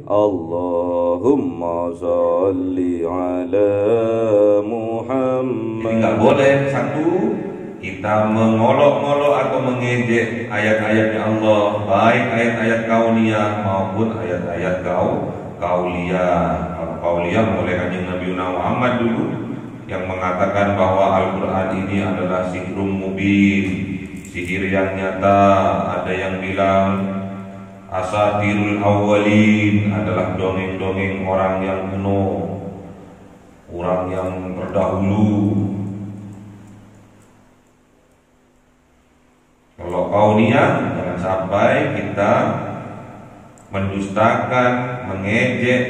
Allahumma sholli ala Jadi Muhammad. nggak boleh satu kita mengolok-olok atau mengejek ayat-ayatnya Allah, baik ayat-ayat kauniyah maupun ayat-ayat kauliyah. Kalau kauliyah mulai kanjeng Nabi Muhammad dulu yang mengatakan bahwa Al-Quran ini adalah sihrum mubin, sihir yang nyata. Ada yang bilang asatirul awwalin adalah dongeng-dongeng orang yang kuno, orang yang terdahulu. Kalau kauniyah, jangan sampai kita mendustakan, mengejek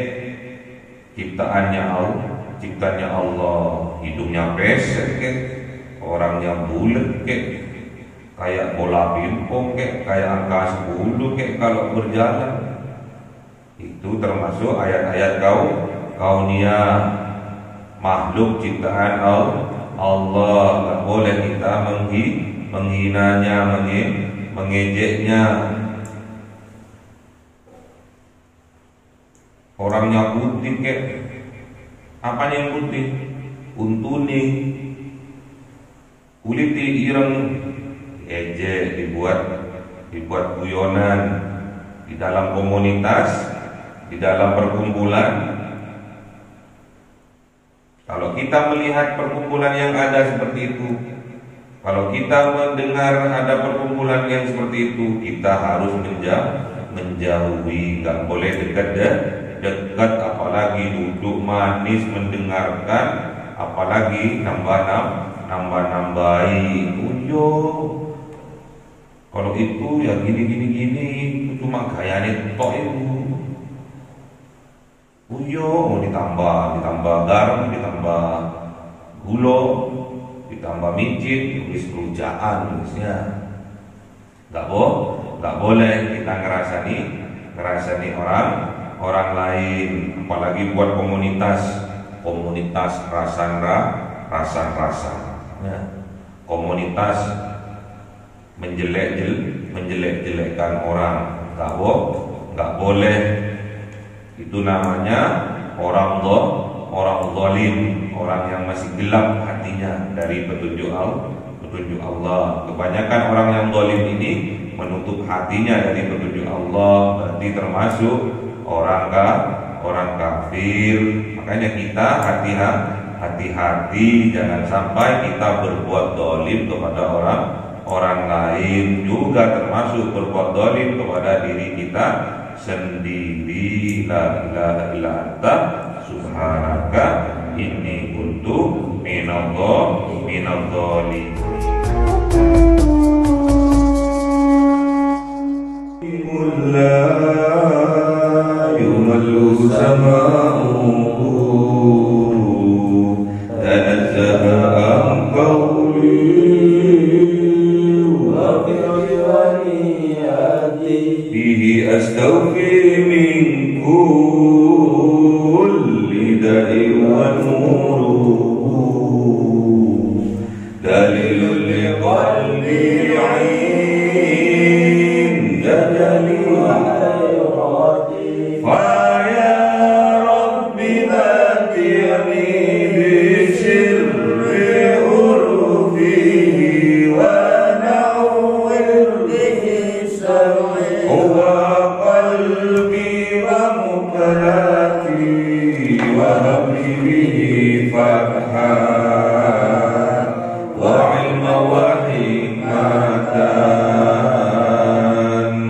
ciptaannya Allah. Hidungnya pesek kek, orangnya bulat kek, kayak bola pingpong kek, kayak angka 10 kek kalau berjalan. Itu termasuk ayat-ayat kauniyah, makhluk ciptaan Allah. Nggak boleh kita menghinanya, mengejeknya. Orangnya putih kek, apanya yang putih? Untuni, kuliti ireng, ejek, dibuat guyonan di dalam komunitas, di dalam perkumpulan. Kalau kita melihat perkumpulan yang ada seperti itu, kalau kita mendengar ada perkumpulan yang seperti itu, kita harus menjauhi, nggak boleh dekat, apalagi duduk manis mendengarkan, apalagi nambah-nambahi. Uyo, kalau itu ya gini, itu cuma gayanya tok itu. Uyo mau ditambah garam, ditambah gula, ditambah micin, tulis rujaan tulisnya. Nggak boleh kita ngerasani orang lain, apalagi buat komunitas rasan ya. Komunitas menjelek-jelekkan orang, nggak boleh. Itu namanya orang zalim, orang yang masih gelap hatinya dari petunjuk Allah. Kebanyakan orang yang zalim ini menutup hatinya dari petunjuk Allah, berarti termasuk orang kafir. Makanya kita hati-hati, jangan sampai kita berbuat zalim kepada orang lain, juga termasuk berbuat zalim kepada diri kita sendiri. La ilaha illa anta subhanaka inni kuntu minadh-dhalimin. La yumallu sama'uhu tanazzaha an qawli wa bihi astawfi min kulli da'i wa nuruhu dalilun liqalbi 'inda jalil fa ya rabbi batiyani bi sirri urfihi wa nawwir bihi sam'i wa qalbi wa muqallati wa habli bihi fathan wa ilma wa hikmatan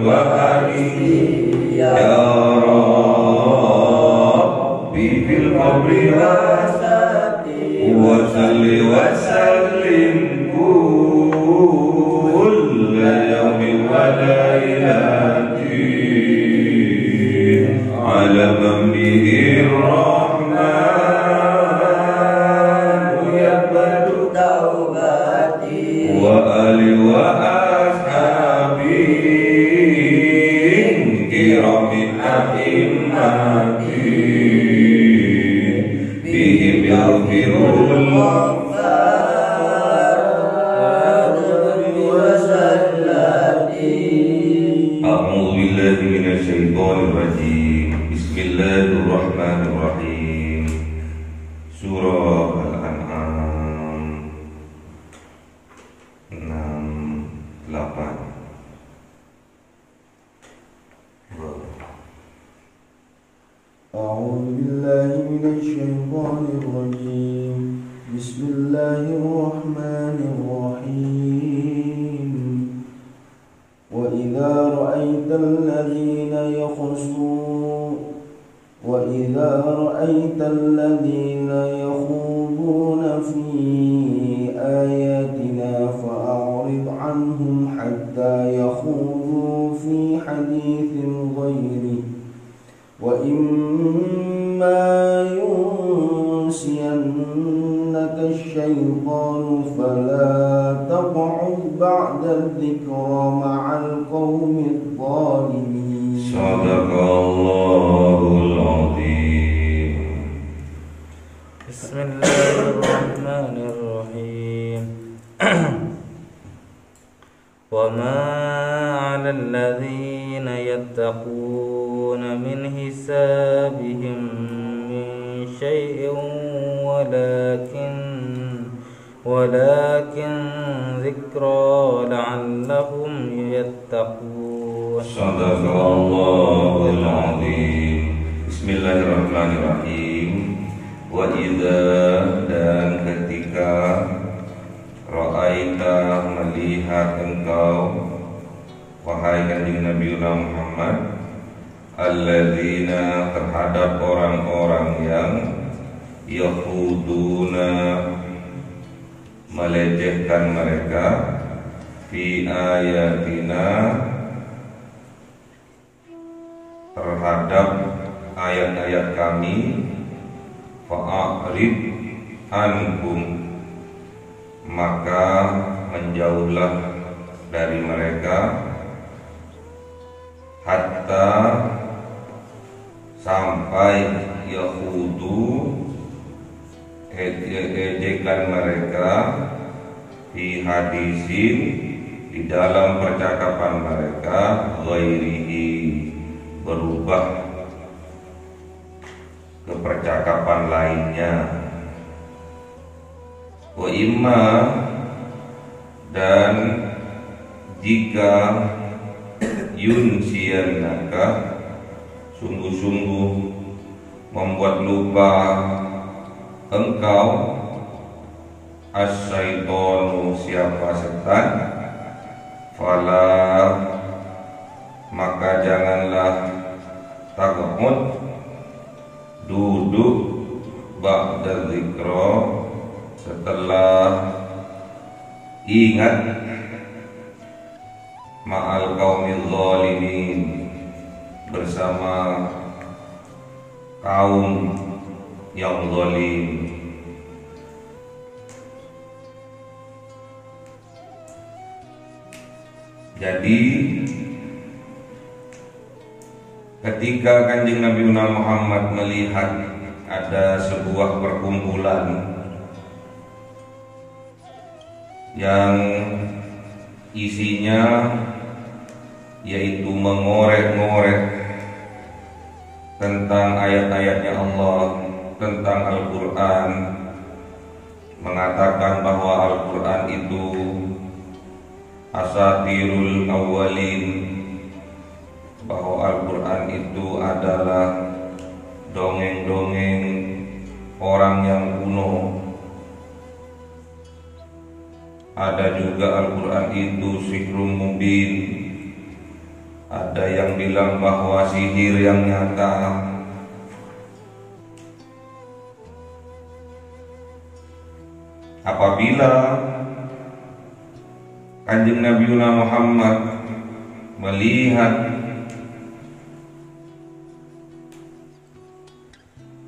wa hadihi ya Rabbi fil qabri wa salli wa sallim kulla yawmin wa laylatin ala man bihi rahman yaqbalu taubati wa ali wa ashabi kiramin a'immati bihim yaghfirul A'udzu billahi minasyaitonir rajim. Bismillahirrahmanirrahim. Surah Al-An'am 68. أعوذ بالله من الشيطان الرجيم. بسم الله الرحمن الرحيم. وإذا رأيت الذين يخوضون في آياتنا فأعرض عنهم حتى يخوضوا في حديث غيره وإما ينسينك الشيطان فلا تقعد بعد الذكرى مع القوم الظالمين. Sadaqallahul Azim. Bismillahirrahmanirrahim. وما على الذين يتقون من حسابهم من شيء ولكن ذكرى لعلهم يتقون. Sadaqallahul Azim. Bismillahirrahmanirrahim. Wa idza, dan ketika ra'aita, melihat engkau, wahai kanjeng Nabi Muhammad, alladzina, terhadap orang-orang yang yakhuduna, melecehkan mereka, fi ayatina, terhadap ayat-ayat kami, fa'arid anhum, maka menjauhlah dari mereka, hatta, sampai yahudu, ejekan mereka, fi hadisin, di dalam percakapan mereka, ghairihi, berubah ke percakapan lainnya. Wa imma, dan jika yunsiyannaka, sungguh-sungguh membuat lupa engkau, as-syaitonu, siapa setan, fala, maka janganlah taq'ud, duduk, ba'da dzikra, setelah ingat, ma'al qaumil zalimin, bersama kaum yang zalim. Jadi ketika kanjeng Nabi Muhammad melihat ada sebuah perkumpulan yang isinya yaitu mengorek-ngorek tentang ayat-ayatnya Allah, tentang Al-Quran, mengatakan bahwa Al-Quran itu asatirul awwalin, bahwa Al-Quran itu adalah dongeng-dongeng orang yang kuno. Ada juga Al-Quran itu sihrun mubin, ada yang bilang bahwa sihir yang nyata. Apabila kanjeng Nabi Muhammad melihat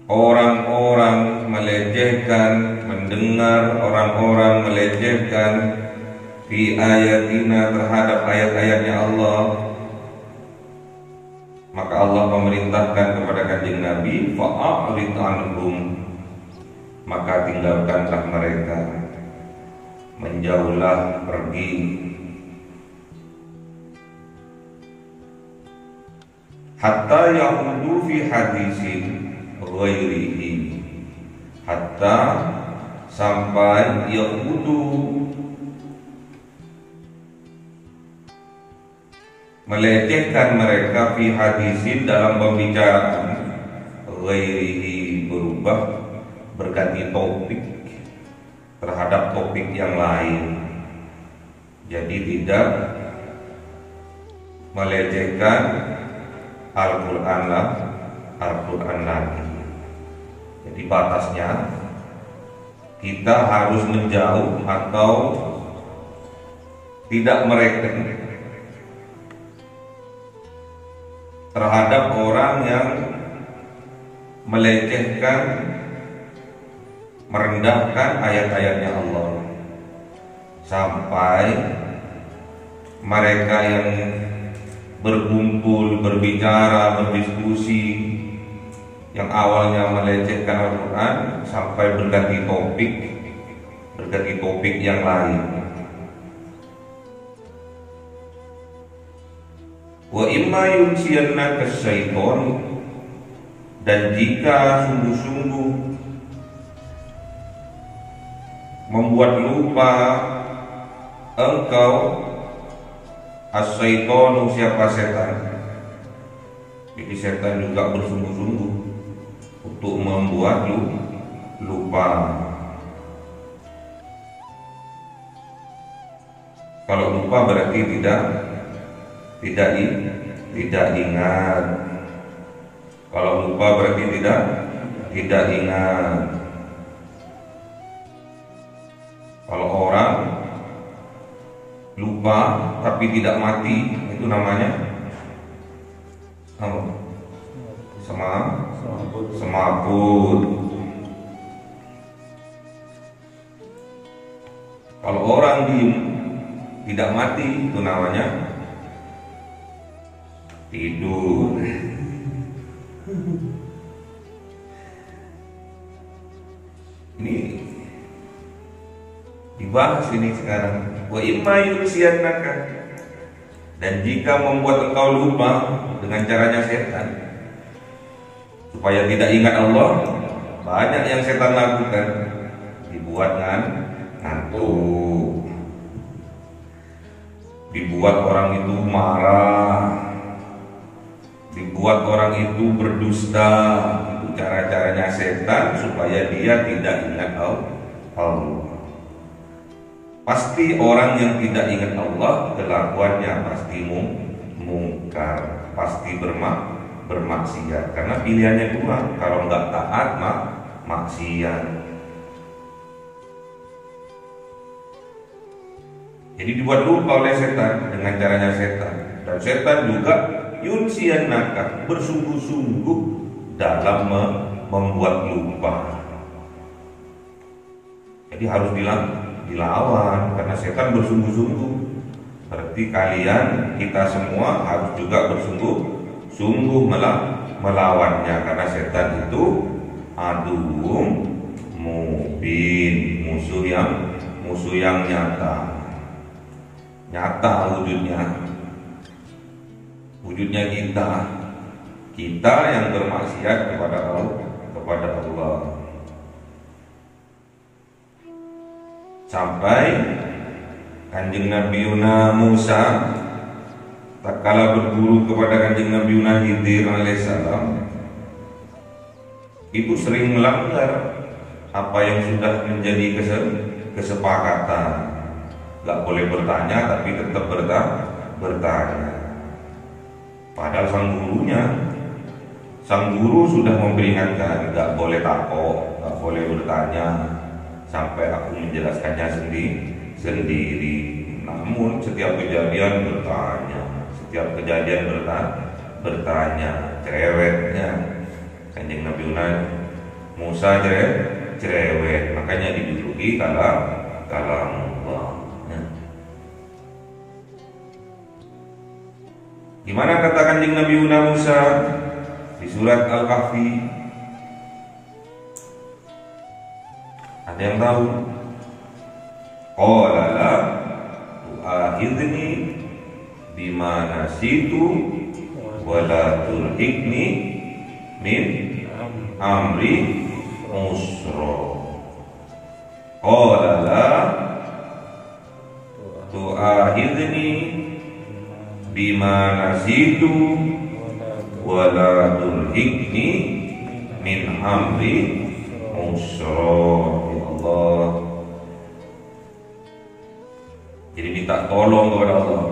orang-orang melecehkan, mendengar orang-orang melecehkan fi ayatina, terhadap ayat-ayatnya Allah, maka Allah memerintahkan kepada kanjeng Nabi, fa'arid anhum, maka tinggalkanlah mereka, menjauhlah, pergi. hatta yahudu fi hadisin ghairihi, hatta sampai yahudu melecehkan mereka fi hadisin dalam pembicaraan ghairihi, berubah berganti topik terhadap topik yang lain. Jadi tidak melecehkan Al-Quran lagi. Jadi batasnya kita harus menjauh atau tidak mereken terhadap orang yang melecehkan, merendahkan ayat-ayatnya Allah, sampai mereka yang berkumpul, berbicara, berdiskusi yang awalnya melecehkan Al-Quran sampai berganti topik yang lain. Wa imma yunsiyannaka syaiton, dan jika sungguh-sungguh membuat lupa engkau as-syaitonu, siapa setan. Jadi setan juga bersungguh-sungguh untuk membuat lupa. Kalau lupa berarti tidak ingat. Kalau lupa berarti tidak ingat. Kalau orang lupa tapi tidak mati, itu namanya apa? Semaput. Kalau orang diem tidak mati, itu namanya tidur. Ini dibahas ini sekarang. Wa imma yunsiyannaka, dan jika membuat engkau lupa dengan caranya setan supaya tidak ingat Allah, banyak yang setan lakukan. Dibuat ngantuk, dibuat orang itu marah, dibuat orang itu berdusta. Itu cara-caranya setan supaya dia tidak ingat Allah. Pasti orang yang tidak ingat Allah, kelakuannya pasti mungkar, pasti bermaksiat. Karena pilihannya dua, kalau nggak taat maksiat. Jadi dibuat lupa oleh setan dengan caranya setan. Dan setan juga yunsiyannaka, bersungguh-sungguh dalam membuat lupa. Jadi harus dilawan, karena setan bersungguh-sungguh. Berarti kalian, kita semua harus juga bersungguh-sungguh melawannya, karena setan itu aduum mubin, musuh yang nyata wujudnya kita yang bermaksiat kepada Allah. Sampai Kanjeng Nabi Musa tatkala berguru kepada Kanjeng Nabi Khidir alaihissalam, itu sering melanggar apa yang sudah menjadi kesepakatan. Gak boleh bertanya tapi tetap bertanya. Padahal sang guru sudah memperingatkan, gak boleh takut, gak boleh bertanya sampai aku menjelaskannya sendiri. Namun setiap kejadian bertanya, cerewetnya Kanjeng Nabi Musa cerewet, makanya dijuluki kalamullah. Gimana kata Kanjeng Nabi Musa di surat Al-Kahfi? Ada yang tahu? Qala la tu'akhidni bima nasitu wala tulhikni min amri usra. Qala la tu'akhidni bima nasitu wala tulhikni min amri usra. Ya Allah, jadi minta tolong kepada Allah.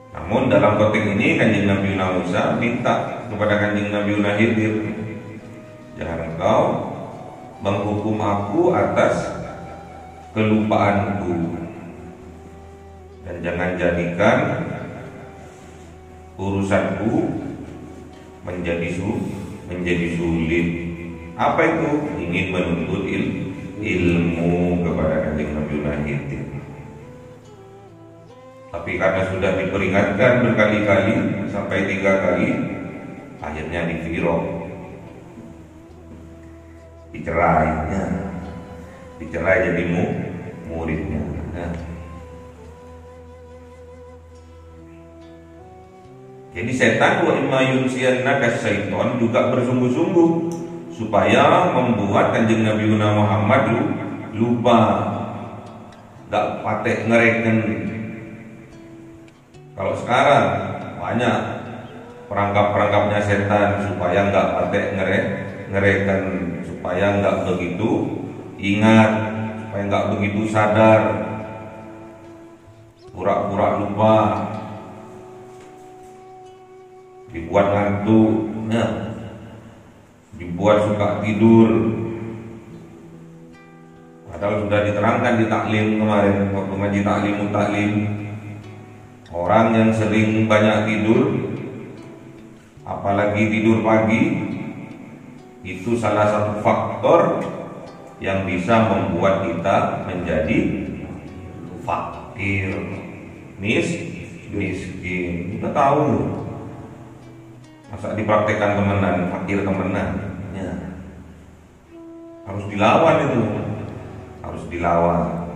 Namun dalam konteks ini Kanjeng Nabi Musa minta kepada Kanjeng Nabi Khidir, jangan engkau menghukum aku atas kelupaanku, dan jangan jadikan urusanku menjadi sulit. Apa itu? Ingin menuntut ilmu kepada Kanjeng Nabi Khidir. Tapi karena sudah diperingatkan berkali-kali sampai 3 kali, akhirnya difirok, dicerai jadi muridnya. Jadi setan wa imma yunsiyannaka syaiton juga bersungguh-sungguh supaya membuat Kanjeng Nabi Muhammad lupa, gak patek ngereken. Kalau sekarang banyak perangkap-perangkapnya setan supaya nggak patek ngereken, supaya nggak begitu ingat, supaya nggak begitu sadar, pura-pura lupa, dibuat ngantuk, dibuat suka tidur. Padahal sudah diterangkan di taklim kemarin waktu ngaji taklim. Orang yang sering banyak tidur, apalagi tidur pagi, itu salah satu faktor yang bisa membuat kita menjadi fakir, miskin. Kita tahu, masa dipraktekkan temenan, fakir temenan, ya. Harus dilawan itu, harus dilawan.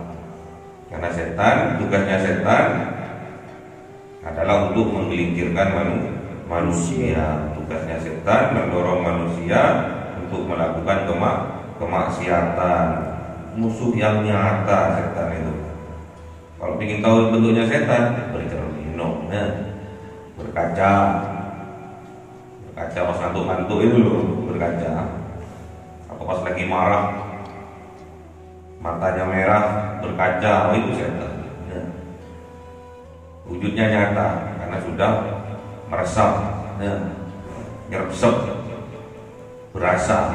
Karena setan, tugasnya setan adalah untuk menggelincirkan manusia. Tugasnya setan mendorong manusia untuk melakukan kemaksiatan. Musuh yang nyata setan itu. Kalau ingin tahu bentuknya setan, bercermin, berkaca pas ngantuk-ngantuk itu loh, berkaca. Atau pas lagi marah, matanya merah, berkaca, itu setan. Wujudnya nyata karena sudah meresap, nyeresep, berasa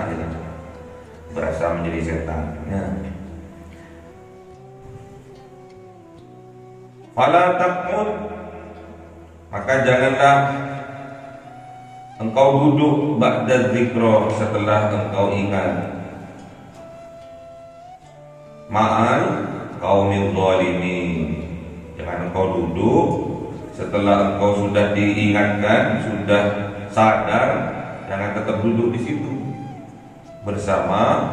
menjadi setan. Fala taqud, maka janganlah engkau duduk ba'da dzikra, setelah engkau ingat, ma'al qaumil zalimin. Jangan engkau duduk setelah engkau sudah diingatkan, sudah sadar, jangan tetap duduk di situ bersama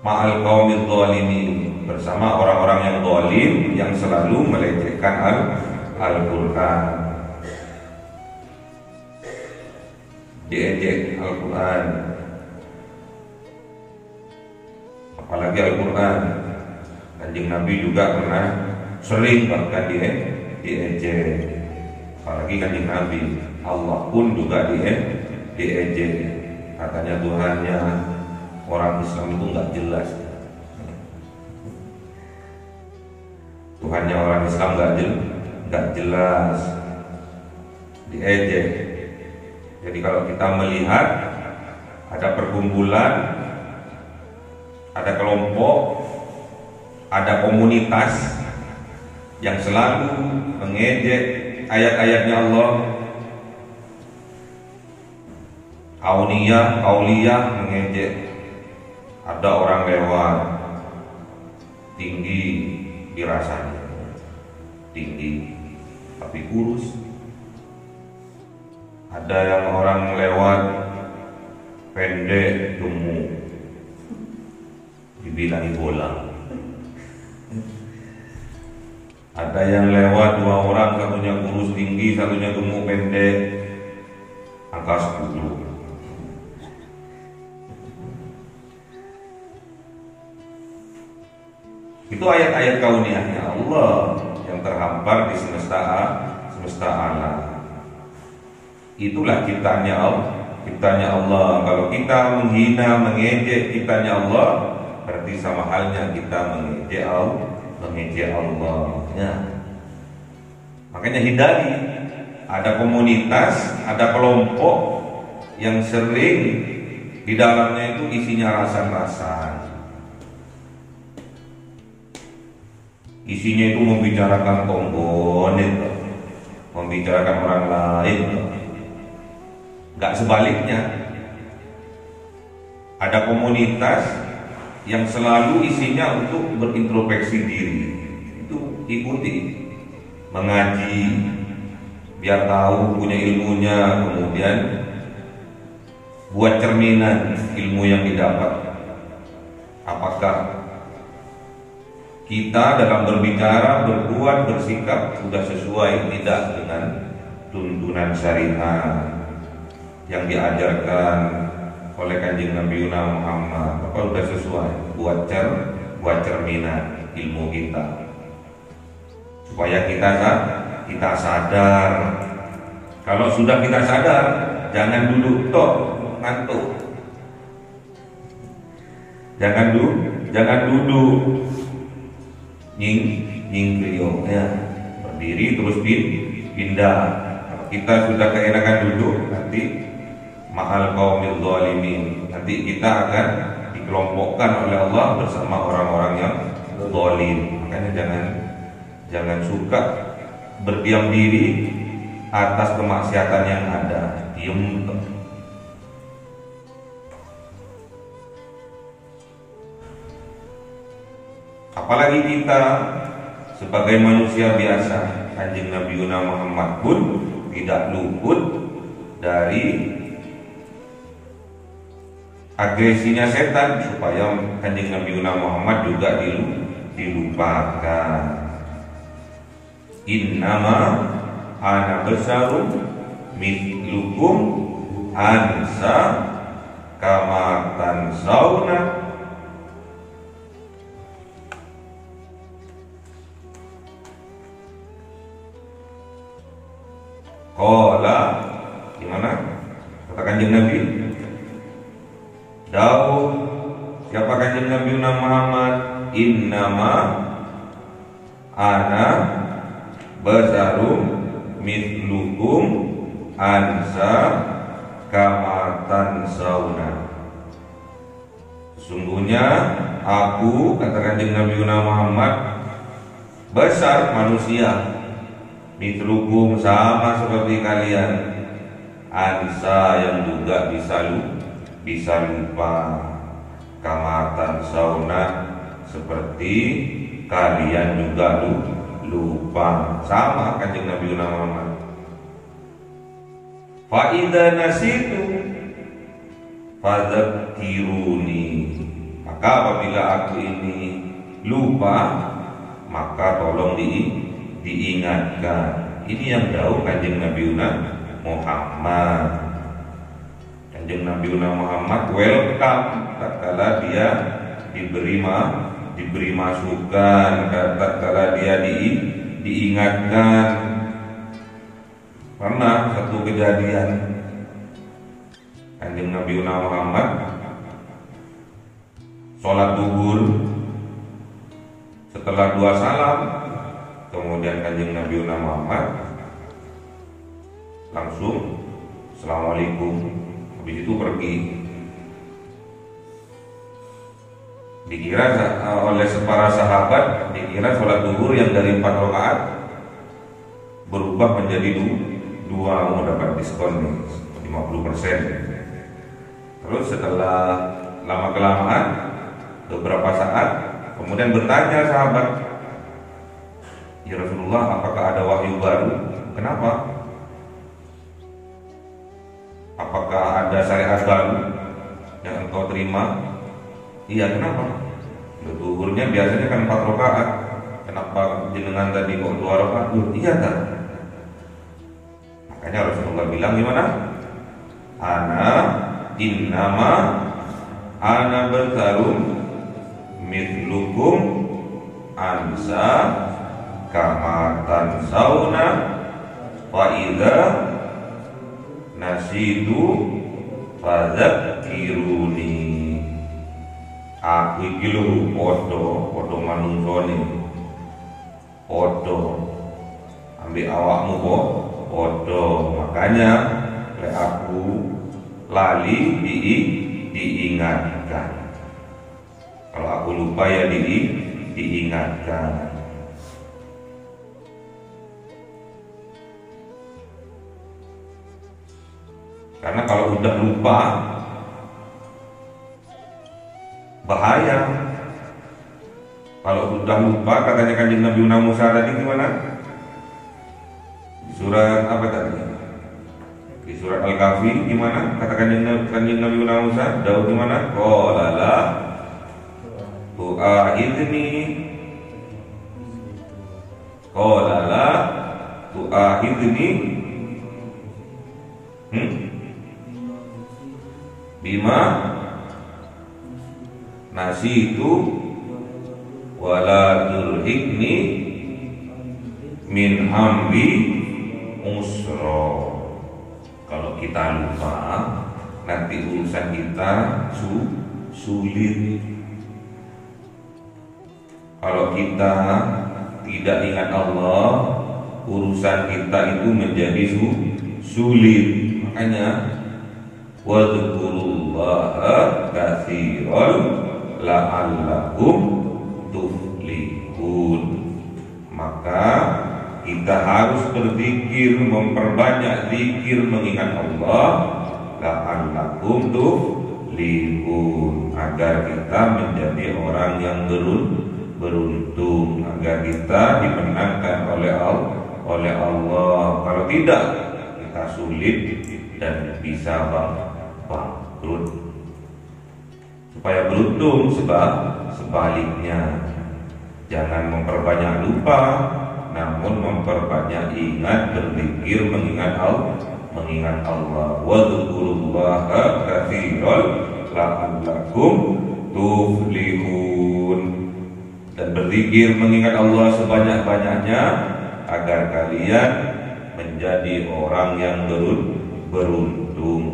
ma'al qaumil zalimin, bersama orang-orang yang zalim yang selalu melecehkan Al-Qur'an, diejek Al-Qur'an, apalagi Al-Qur'an. Kanjeng Nabi juga pernah sering bahkan diejek, apalagi Kanjeng Nabi. Allah pun juga diejek. Katanya Tuhannya orang Islam itu nggak jelas. Tuhannya orang Islam nggak jelas, diejek. Jadi kalau kita melihat ada perkumpulan, ada kelompok, ada komunitas yang selalu mengejek ayat-ayatnya Allah, auliyah mengejek, ada orang lewat tinggi dirasanya, tinggi tapi kurus. Ada yang orang lewat pendek gemuk, dibilangi bola. Ada yang lewat 2 orang, satunya kurus tinggi, satunya gemuk pendek. Angka 10. Itu ayat-ayat kauniyahnya Allah yang terhampar di semesta alam. Itulah ciptaannya Allah. Kalau kita menghina, mengejek ciptaannya Allah, berarti sama halnya kita mengejek Allah. Ya. Makanya hindari ada komunitas, ada kelompok yang sering di dalamnya itu isinya rasan-rasan. Isinya itu membicarakan komponen, membicarakan orang lain. Gak sebaliknya. Ada komunitas yang selalu isinya untuk berintrospeksi diri. Itu ikuti, mengaji, biar tahu, punya ilmunya, kemudian buat cerminan ilmu yang didapat. Apakah kita dalam berbicara, berbuat, bersikap sudah sesuai tidak dengan tuntunan syariat yang diajarkan oleh Kanjeng Nabi Muhammad? Apa sudah sesuai? Buat cerminan ilmu kita, supaya kita sadar. Kalau sudah kita sadar, jangan duduk ngantuk. Jangan duduk nying beliau ya, berdiri terus pindah. Kalau kita sudah keenakan duduk, nanti ma'al qaumil zalimin, nanti kita akan dikelompokkan oleh Allah bersama orang-orang yang zalim. Makanya jangan suka berdiam diri atas kemaksiatan yang ada, diem. Apalagi kita sebagai manusia biasa, Kanjeng Nabi Muhammad pun tidak luput dari agresinya setan, supaya Kanjeng Nabi Muhammad juga dilupakan. Innama ana basarum mithlukum ansa kama tansawna. Qala, gimana? Kata Kanjeng Nabi, Daud, siapa Kanjeng Nabi Muhammad? Innama ana basarum mithlukum ansa kama tansawna. Sesungguhnya aku, kata Kanjeng Nabi Muhammad, besar manusia, mithlukum sama seperti kalian, ansa yang juga bisa lupa, kamatan sauna seperti kalian juga lupa, sama Kanjeng Nabi Muhammad. Fa idza nasitu fadzakiruni, maka apabila aku ini lupa, maka tolong diingatkan. Ini yang jauh Kanjeng Nabi Muhammad. Kanjeng Nabi Muhammad welcome tatkala dia diberi masukan, tatkala dia diingatkan. Pernah satu kejadian, Kanjeng Nabi Muhammad sholat duhur, setelah 2 salam, kemudian Kanjeng Nabi Muhammad langsung Assalamualaikum, habis itu pergi. Dikira oleh para sahabat, dikira sholat duhur yang dari 4 rakaat berubah menjadi 2, mau dapat diskon nih 50%. Terus setelah lama kelamaan, beberapa saat kemudian bertanya sahabat, ya Rasulullah, apakah ada wahyu baru? Kenapa? Apakah ada syariat baru yang engkau terima? Iya, kenapa? Duhurnya biasanya kan 4 rakaat, kenapa jenengan tadi kok 2 rakaat? Iya kan? Makanya Rasulullah bilang gimana? Ana bertarung mithlukum ansa kamatan sauna wa idza nasidu fadzakiruni. Aku iki lho padha manungsa ne. Padha ambek awakmu kok padha. Makanya lek aku lali diingatkan. Kalau aku lupa ya diingatkan. Karena kalau udah lupa bahaya. Kalau udah lupa, katanya Kanjeng Nabi Musa tadi gimana? Di surat apa tadi? Di surat Al-Kahfi gimana? Kata Kanjeng Nabi Musa, Daud gimana? Qala la tu'akhidni. Qala la tu'akhidni bima nasitu wala turhikni min amri usra. Kalau kita lupa, nanti urusan kita sulit. Kalau kita tidak ingat Allah, urusan kita itu menjadi sulit. Makanya wadhkurullaha katsiran la'allakum tuflihun. Maka kita harus berzikir, memperbanyak zikir, mengingat Allah, la'allakum tuflihun, agar kita menjadi orang yang beruntung, agar kita dimenangkan oleh Allah. Kalau tidak, kita sulit dan bisa bangkrut. Supaya beruntung sebaliknya, jangan memperbanyak lupa, namun memperbanyak ingat, berzikir, mengingat Allah. Wadhkurullaha katsiran la'allakum tuflihun. Dan berzikir, mengingat Allah sebanyak-banyaknya agar kalian menjadi orang yang beruntung.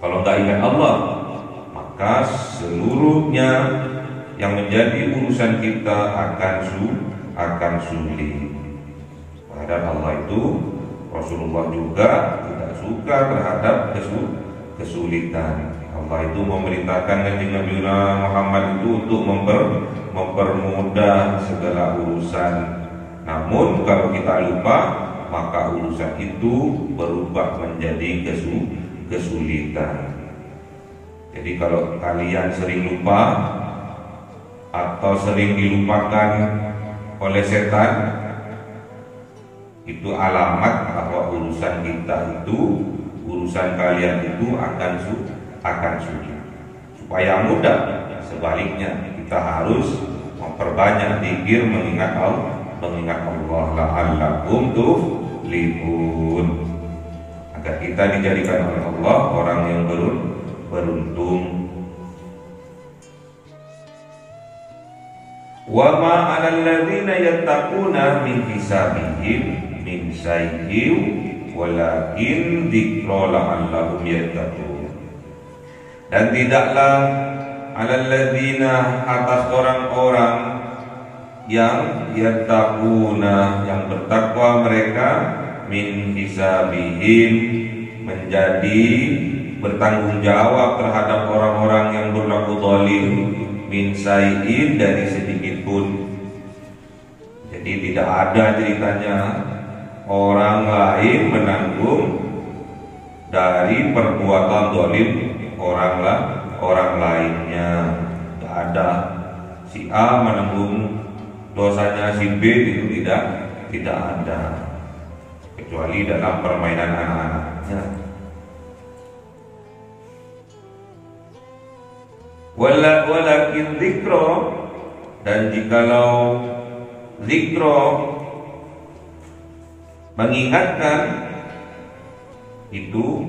Kalau nggak ingat Allah, maka seluruhnya yang menjadi urusan kita akan sulit. Padahal Allah itu, Rasulullah juga tidak suka terhadap kesulitan. Allah itu memerintahkan Nabi Muhammad itu untuk mempermudah segala urusan. Namun kalau kita lupa, maka urusan itu berubah menjadi kesulitan. Jadi kalau kalian sering lupa atau sering dilupakan oleh setan, itu alamat bahwa urusan kita itu, urusan kalian itu akan sulit. Supaya mudah, sebaliknya kita harus memperbanyak zikir, mengingat Allah la'allakum tuflihun, agar kita dijadikan oleh Allah orang yang beruntung. Wa ma 'alal ladzina yattaquna min hisabihim min syai'in walakin dzikra la'allahum yattaqun. Dan tidaklah 'alal ladzina, atas orang-orang yang yattaquna, yang bertakwa mereka, min hisabihim, menjadi bertanggung jawab terhadap orang-orang yang berlaku zalim, min syai'in, dari sedikit pun. Jadi tidak ada ceritanya orang lain menanggung dari perbuatan zalim orang lainnya. Tidak ada. Si A menanggung dosanya si B, itu tidak ada, kecuali dalam permainan anak-anaknya. Walakin dzikra, dan jikalau Zikro, mengingatkan itu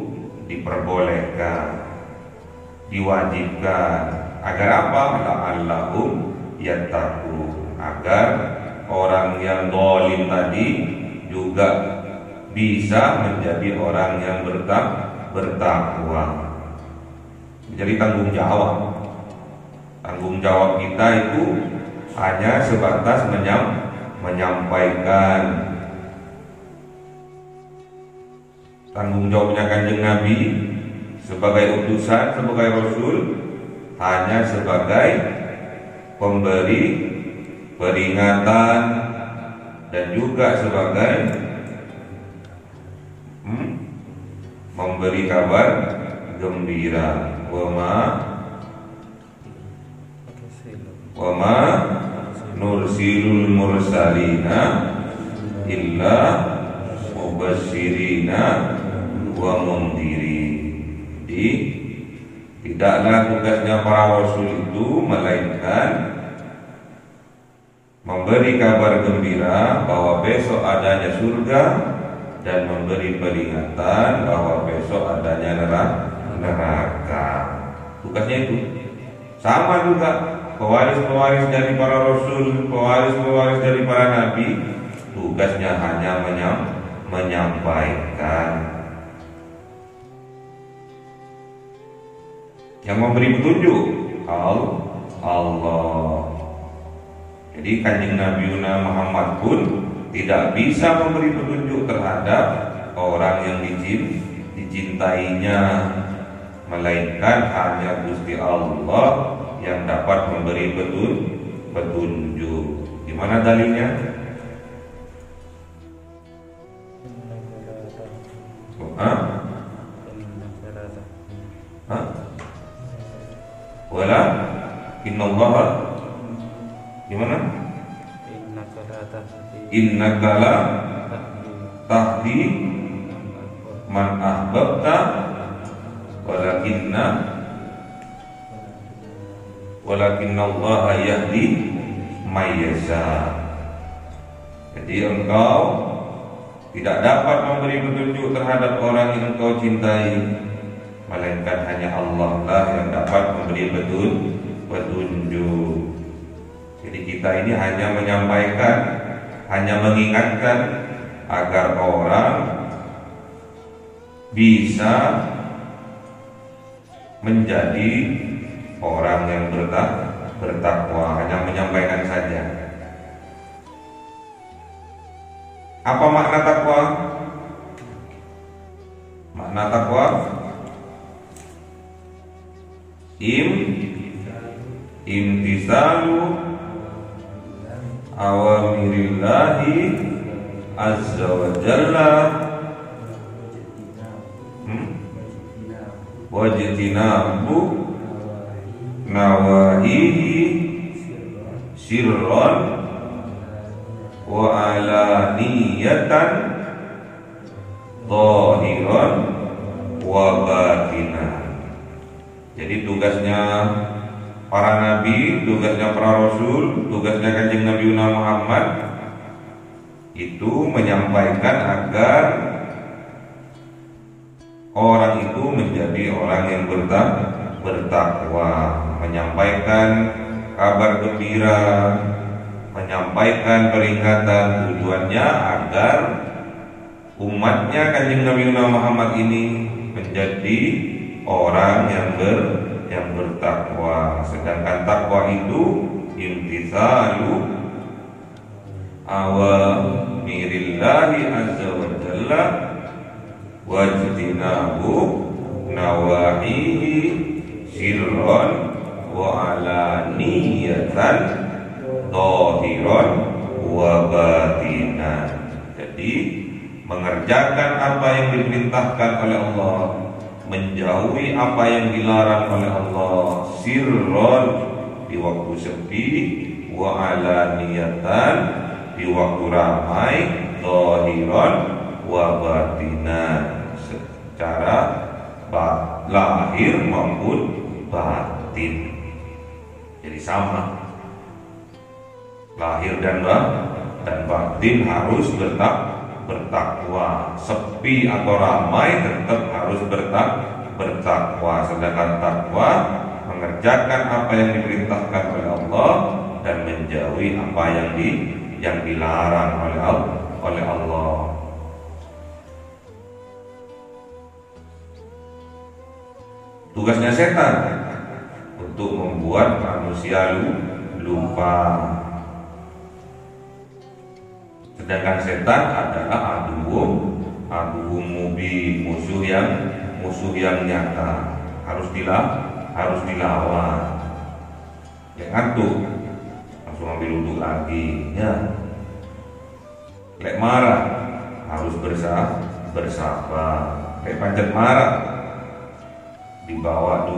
diperbolehkan, diwajibkan. Agar apa? La'allahum yattaqun, agar orang yang zalim tadi juga bisa menjadi orang yang bertakwa. Jadi tanggung jawab. Tanggung jawab kita itu hanya sebatas menyampaikan. Tanggung jawabnya Kanjeng Nabi sebagai utusan, sebagai Rasul, hanya sebagai pemberi peringatan dan juga sebagai memberi kabar gembira. Wa ma nursilul mursalina illa mubasyirina wa mundhirin. Jadi tidaklah tugasnya para rasul itu melainkan memberi kabar gembira bahwa besok adanya surga dan memberi peringatan bahwa besok adanya neraka. Tugasnya itu sama juga. Pewaris-pewaris dari para rasul, pewaris-pewaris dari para nabi, tugasnya hanya menyampaikan. Yang memberi petunjuk Allah. Jadi Kanjeng Nabi Muhammad pun tidak bisa memberi petunjuk terhadap orang yang dicintainya, melainkan hanya Gusti Allah yang dapat memberi petunjuk. Di mana dalilnya? Wala innallaha gimana? Innaka la tahdi man ahbabta walakinallaha yahdi may yasha. Jadi engkau tidak dapat memberi petunjuk terhadap orang yang engkau cintai, melainkan hanya Allah lah yang dapat memberi petunjuk. Jadi kita ini hanya menyampaikan, hanya mengingatkan agar orang bisa menjadi orang yang bertakwa, hanya menyampaikan saja. Apa makna takwa? Makna takwa imtisalu awamirillahi azza wa jalla wajtinabu nawahihi sirran wa alaniyatan zahiran wa batinan. Jadi tugasnya para nabi, tugasnya para rasul, tugasnya Kanjeng Nabi Muhammad itu menyampaikan agar orang itu menjadi orang yang bertakwa, menyampaikan kabar gembira, menyampaikan peringatan. Tujuannya agar umatnya Kanjeng Nabi Muhammad ini menjadi orang yang bertakwa. Sedangkan takwa itu imtisalu awamirillahi azza wa jalla wajtinabu nawahihi sirran wa alaniyatan zahiran wa batinan. Jadi mengerjakan apa yang diperintahkan oleh Allah, menjauhi apa yang dilarang oleh Allah, sirron di waktu sepi, wa alaniyatan di waktu ramai, zahiran wa batinan secara lahir maupun batin. Jadi sama lahir dan dan batin harus bertakwa. Sepi atau ramai tetap harus bertakwa. Sedangkan takwa mengerjakan apa yang diperintahkan oleh Allah dan menjauhi apa yang dilarang oleh Allah. Tugasnya setan untuk membuat manusia lupa. Sedangkan setan adalah aduwwum mubin, musuh yang nyata, harus dilawan. Yang ngantuk langsung ambil wudhu lagi, ya. Lek marah harus bersabar. Lek pancet marah dibawa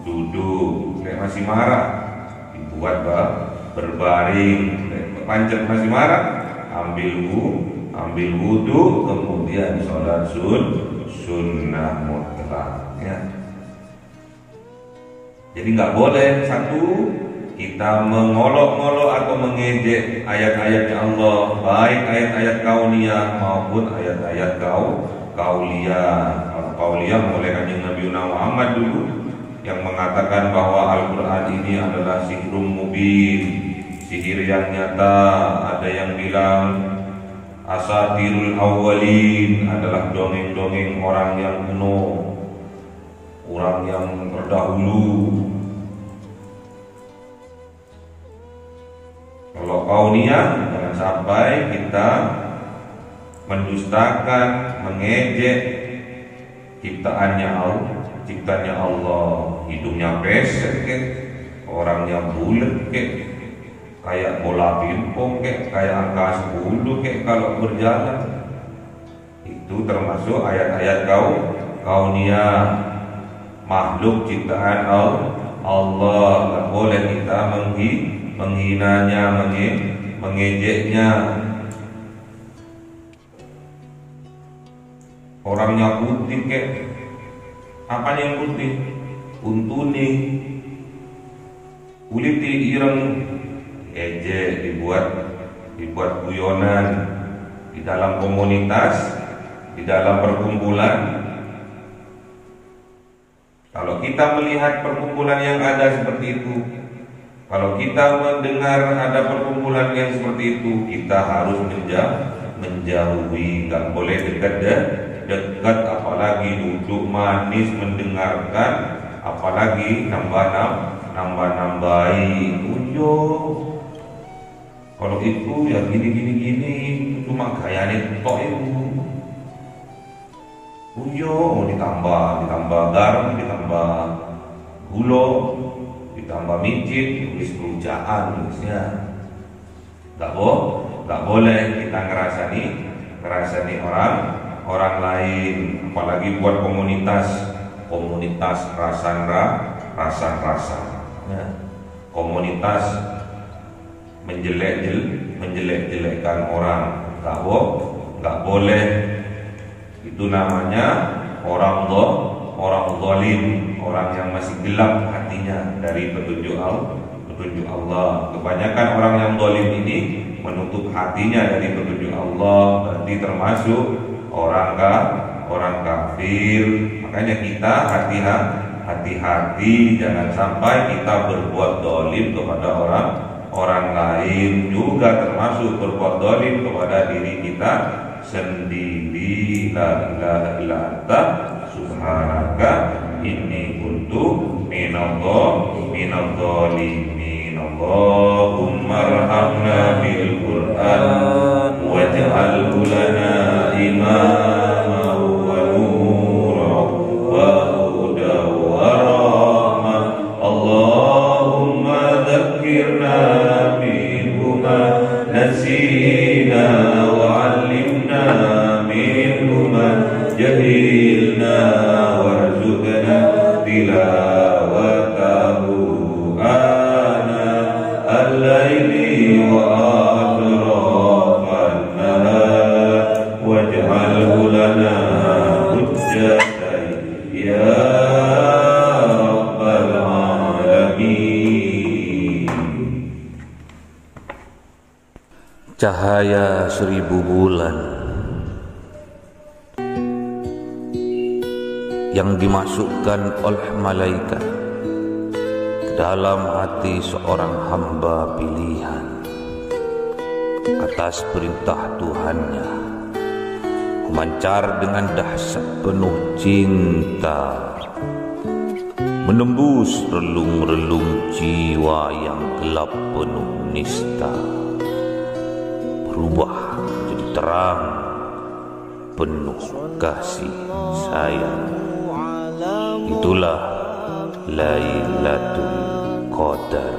duduk. Lek masih marah dibuat berbaring. Lek pancet masih marah ambil wudhu, kemudian sholat sunnah mutlak, ya. Jadi nggak boleh satu kita mengolok-olok atau mengejek ayat-ayatnya Allah, baik ayat-ayat kauniyah maupun ayat-ayat kauliyah. Kauliyah mulai kanjeng Nabi Muhammad dulu yang mengatakan bahwa Al-Quran ini adalah sihrum mubin, sihir yang nyata. Ada yang bilang asatirul awwalin, adalah dongeng-dongeng orang yang kuno, orang yang terdahulu. Kalau kauniyah, jangan sampai kita mendustakan, mengejek ciptaannya Allah. Hidungnya pesek, orangnya bulat, kayak bola pingpong, kayak angka 10 kalau berjalan. Itu termasuk ayat-ayat kauniyah, makhluk ciptaan Allah. Tidak boleh kita menghinanya, mengejeknya. Orangnya putih, apanya yang putih? Untuni, kuliti ireng, ejek, dibuat guyonan di dalam komunitas, di dalam perkumpulan. Kalau kita melihat perkumpulan yang ada seperti itu, kalau kita mendengar ada perkumpulan yang seperti itu, kita harus menjauhi, nggak boleh dekat, apalagi duduk manis mendengarkan, apalagi nambah-nambahi. Kalau itu ya gini, cuma gayanya tok itu. Mau ditambah garam, ditambah gula, ditambah micin, tulis rujaan tulisnya. Gak boleh kita ngerasani orang lain, apalagi buat komunitas rasan, ya. Komunitas menjelek-jelekan orang, gak boleh. Itu namanya orang zalim, orang yang masih gelap hatinya dari petunjuk Allah. Kebanyakan orang yang zalim ini menutup hatinya dari petunjuk Allah, berarti termasuk orang kafir. Makanya kita hati-hati, jangan sampai kita berbuat zalim kepada orang lain, juga termasuk berbuat zalim kepada diri kita sendiri. La ilaha illa anta subhanaka inni kuntu minadh dhalimin. Allahumma arhamna bil Qur'an waj'alhu lana imama wa nura wa huda wa rahmah. Allahumma dzakkirna minhu ma nasina wa 'allimna minhu ma jahilna warzuqna tilawatahu ana al-laili wa atrafa cahaya 1000 bulan yang dimasukkan oleh malaikat ke dalam hati seorang hamba pilihan atas perintah Tuhannya, memancar dengan dahsyat penuh cinta, menembus relung-relung jiwa yang gelap penuh nista, berubah menjadi terang penuh kasih sayang. Itulah Lailatul Qadar.